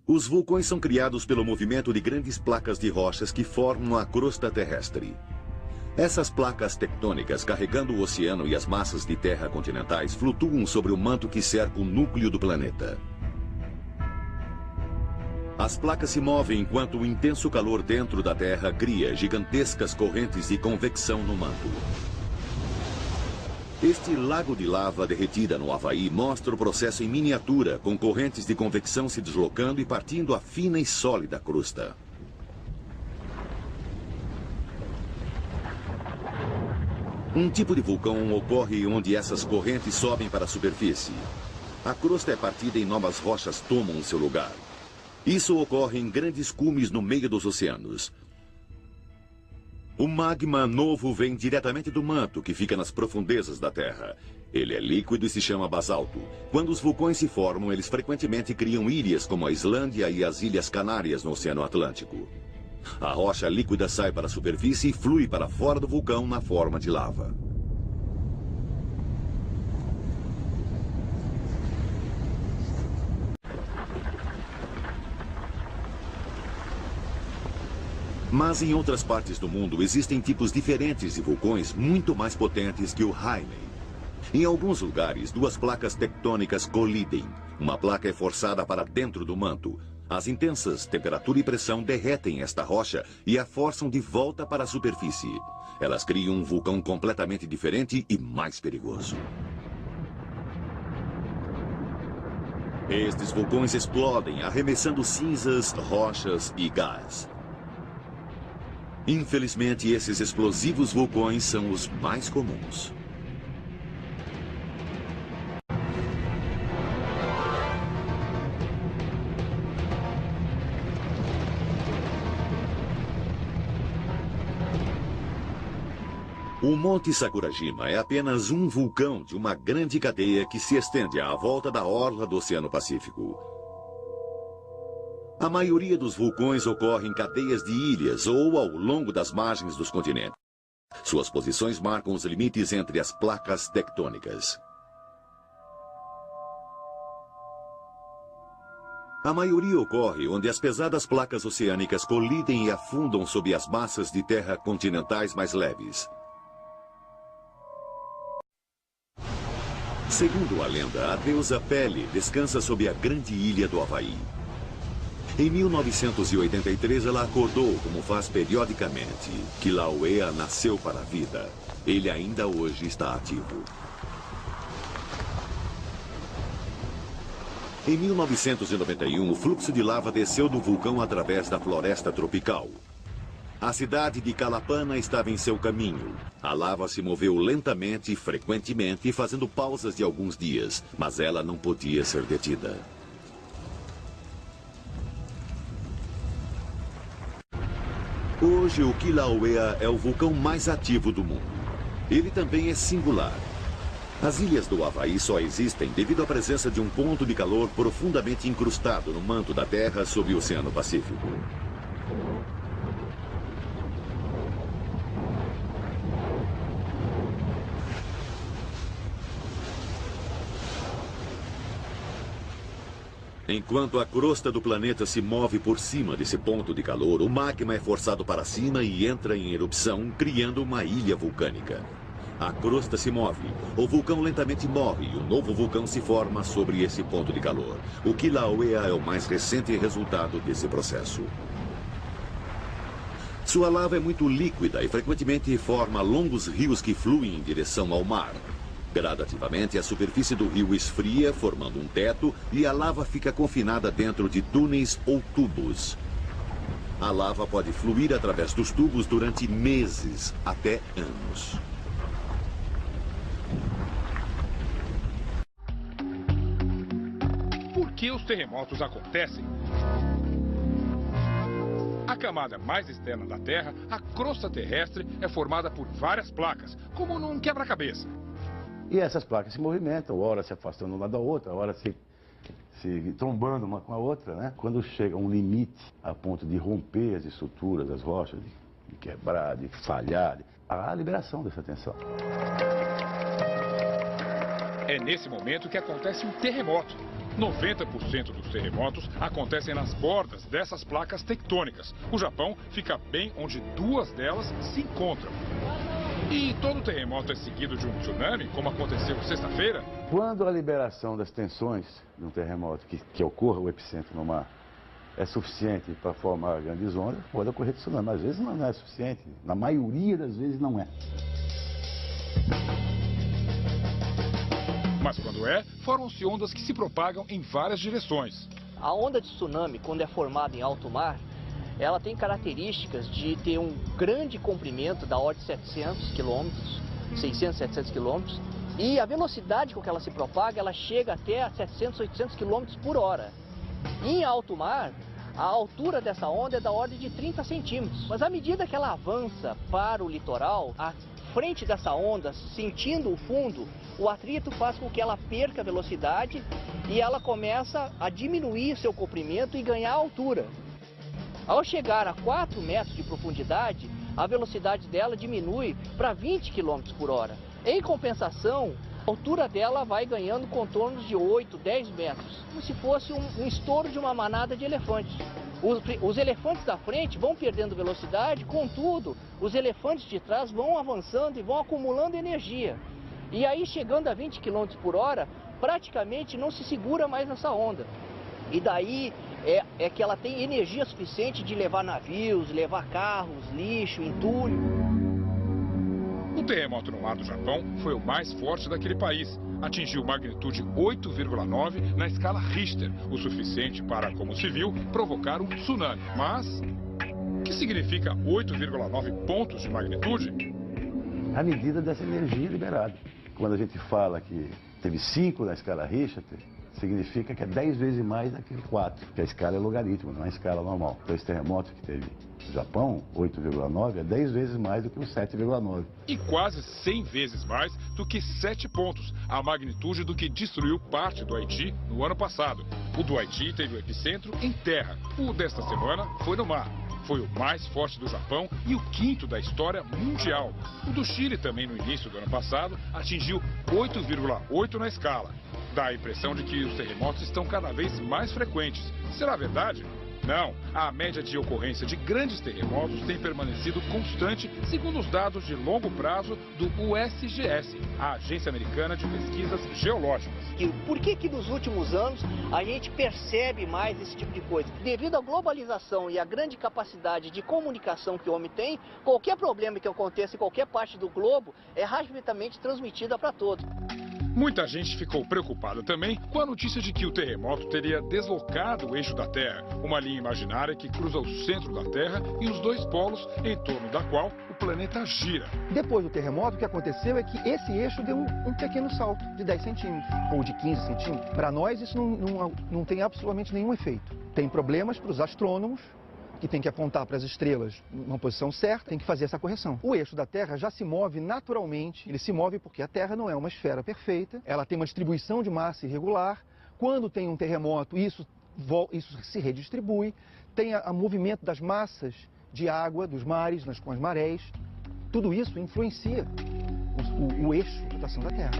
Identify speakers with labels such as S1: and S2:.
S1: Os vulcões são criados pelo movimento de grandes placas de rochas que formam a crosta terrestre. Essas placas tectônicas, carregando o oceano e as massas de terra continentais, flutuam sobre o manto que cerca o núcleo do planeta. As placas se movem enquanto o intenso calor dentro da Terra cria gigantescas correntes de convecção no manto. Este lago de lava derretida no Havaí mostra o processo em miniatura, com correntes de convecção se deslocando e partindo a fina e sólida crosta. Um tipo de vulcão ocorre onde essas correntes sobem para a superfície. A crosta é partida e novas rochas tomam seu lugar. Isso ocorre em grandes cumes no meio dos oceanos. O magma novo vem diretamente do manto, que fica nas profundezas da Terra. Ele é líquido e se chama basalto. Quando os vulcões se formam, eles frequentemente criam ilhas como a Islândia e as Ilhas Canárias no Oceano Atlântico. A rocha líquida sai para a superfície e flui para fora do vulcão na forma de lava. Mas em outras partes do mundo existem tipos diferentes de vulcões muito mais potentes que o Hailey. Em alguns lugares, duas placas tectônicas colidem. Uma placa é forçada para dentro do manto. As intensas temperatura e pressão derretem esta rocha e a forçam de volta para a superfície. Elas criam um vulcão completamente diferente e mais perigoso. Estes vulcões explodem, arremessando cinzas, rochas e gás. Infelizmente, esses explosivos vulcões são os mais comuns. O Monte Sakurajima é apenas um vulcão de uma grande cadeia que se estende à volta da orla do Oceano Pacífico. A maioria dos vulcões ocorre em cadeias de ilhas ou ao longo das margens dos continentes. Suas posições marcam os limites entre as placas tectônicas. A maioria ocorre onde as pesadas placas oceânicas colidem e afundam sob as massas de terra continentais mais leves. Segundo a lenda, a deusa Pele descansa sob a grande ilha do Havaí. Em 1983, ela acordou, como faz periodicamente. Kilauea nasceu para a vida. Ele ainda hoje está ativo. Em 1991, o fluxo de lava desceu do vulcão através da floresta tropical. A cidade de Kalapana estava em seu caminho. A lava se moveu lentamente e frequentemente, fazendo pausas de alguns dias, mas ela não podia ser detida. Hoje, o Kilauea é o vulcão mais ativo do mundo. Ele também é singular. As ilhas do Havaí só existem devido à presença de um ponto de calor profundamente incrustado no manto da Terra sob o Oceano Pacífico. Enquanto a crosta do planeta se move por cima desse ponto de calor, o magma é forçado para cima e entra em erupção, criando uma ilha vulcânica. A crosta se move, o vulcão lentamente morre e um novo vulcão se forma sobre esse ponto de calor. O Kilauea é o mais recente resultado desse processo. Sua lava é muito líquida e frequentemente forma longos rios que fluem em direção ao mar. Gradativamente, a superfície do rio esfria, formando um teto, e a lava fica confinada dentro de túneis ou tubos. A lava pode fluir através dos tubos durante meses, até anos.
S2: Por que os terremotos acontecem? A camada mais externa da Terra, a crosta terrestre, é formada por várias placas, como num quebra-cabeça.
S3: E essas placas se movimentam, ora se afastando uma da outra, ora se trombando uma com a outra, né? Quando chega a um limite a ponto de romper as estruturas das rochas, de quebrar, de falhar, há a liberação dessa tensão.
S2: É nesse momento que acontece um terremoto. 90% dos terremotos acontecem nas bordas dessas placas tectônicas. O Japão fica bem onde duas delas se encontram. E todo terremoto é seguido de um tsunami, como aconteceu sexta-feira?
S3: Quando a liberação das tensões de um terremoto que ocorra o epicentro no mar é suficiente para formar grandes ondas, pode ocorrer tsunami. Às vezes não é suficiente, na maioria das vezes não é.
S2: Mas quando é, formam-se ondas que se propagam em várias direções.
S4: A onda de tsunami, quando é formada em alto mar, ela tem características de ter um grande comprimento da ordem de 700 quilômetros, 600, 700 quilômetros, e a velocidade com que ela se propaga, ela chega até a 700, 800 quilômetros por hora. Em alto mar, a altura dessa onda é da ordem de 30 centímetros, mas à medida que ela avança para o litoral, a frente dessa onda, sentindo o fundo, o atrito faz com que ela perca a velocidade e ela começa a diminuir seu comprimento e ganhar altura. Ao chegar a 4 metros de profundidade, a velocidade dela diminui para 20 km por hora. Em compensação, a altura dela vai ganhando contornos de 8, 10 metros, como se fosse um estouro de uma manada de elefantes. Os elefantes da frente vão perdendo velocidade, contudo, os elefantes de trás vão avançando e vão acumulando energia. E aí, chegando a 20 km por hora, praticamente não se segura mais nessa onda. E daí é que ela tem energia suficiente de levar navios, levar carros, lixo, entulho.
S2: O terremoto no mar do Japão foi o mais forte daquele país. Atingiu magnitude 8,9 na escala Richter, o suficiente para, como se viu, provocar um tsunami. Mas, o que significa 8,9 pontos de magnitude?
S3: A medida dessa energia liberada. Quando a gente fala que teve 5 na escala Richter, significa que é 10 vezes mais daquele 4, que a escala é logaritmo, não é escala normal. Então esse terremoto que teve no Japão, 8,9, é 10 vezes mais do que o 7,9.
S2: E quase 100 vezes mais do que 7 pontos, a magnitude do que destruiu parte do Haiti no ano passado. O do Haiti teve o epicentro em terra, o desta semana foi no mar. Foi o mais forte do Japão e o 5º da história mundial. O do Chile, também no início do ano passado, atingiu 8,8 na escala. Dá a impressão de que os terremotos estão cada vez mais frequentes. Será verdade? Não. A média de ocorrência de grandes terremotos tem permanecido constante, segundo os dados de longo prazo do USGS, a Agência Americana de Pesquisas Geológicas.
S4: E por que nos últimos anos a gente percebe mais esse tipo de coisa? Devido à globalização e à grande capacidade de comunicação que o homem tem, qualquer problema que aconteça em qualquer parte do globo é rapidamente transmitida para todos.
S2: Muita gente ficou preocupada também com a notícia de que o terremoto teria deslocado o eixo da Terra, uma linha imaginária que cruza o centro da Terra e os dois polos em torno da qual o planeta gira.
S5: Depois do terremoto, o que aconteceu é que esse eixo deu um pequeno salto de 10 centímetros ou de 15 centímetros. Para nós, isso não tem absolutamente nenhum efeito. Tem problemas para os astrônomos, que tem que apontar para as estrelas numa posição certa, tem que fazer essa correção. O eixo da Terra já se move naturalmente, ele se move porque a Terra não é uma esfera perfeita, ela tem uma distribuição de massa irregular. Quando tem um terremoto, isso se redistribui, tem o movimento das massas de água, dos mares, com as marés. Tudo isso influencia o eixo de rotação da Terra.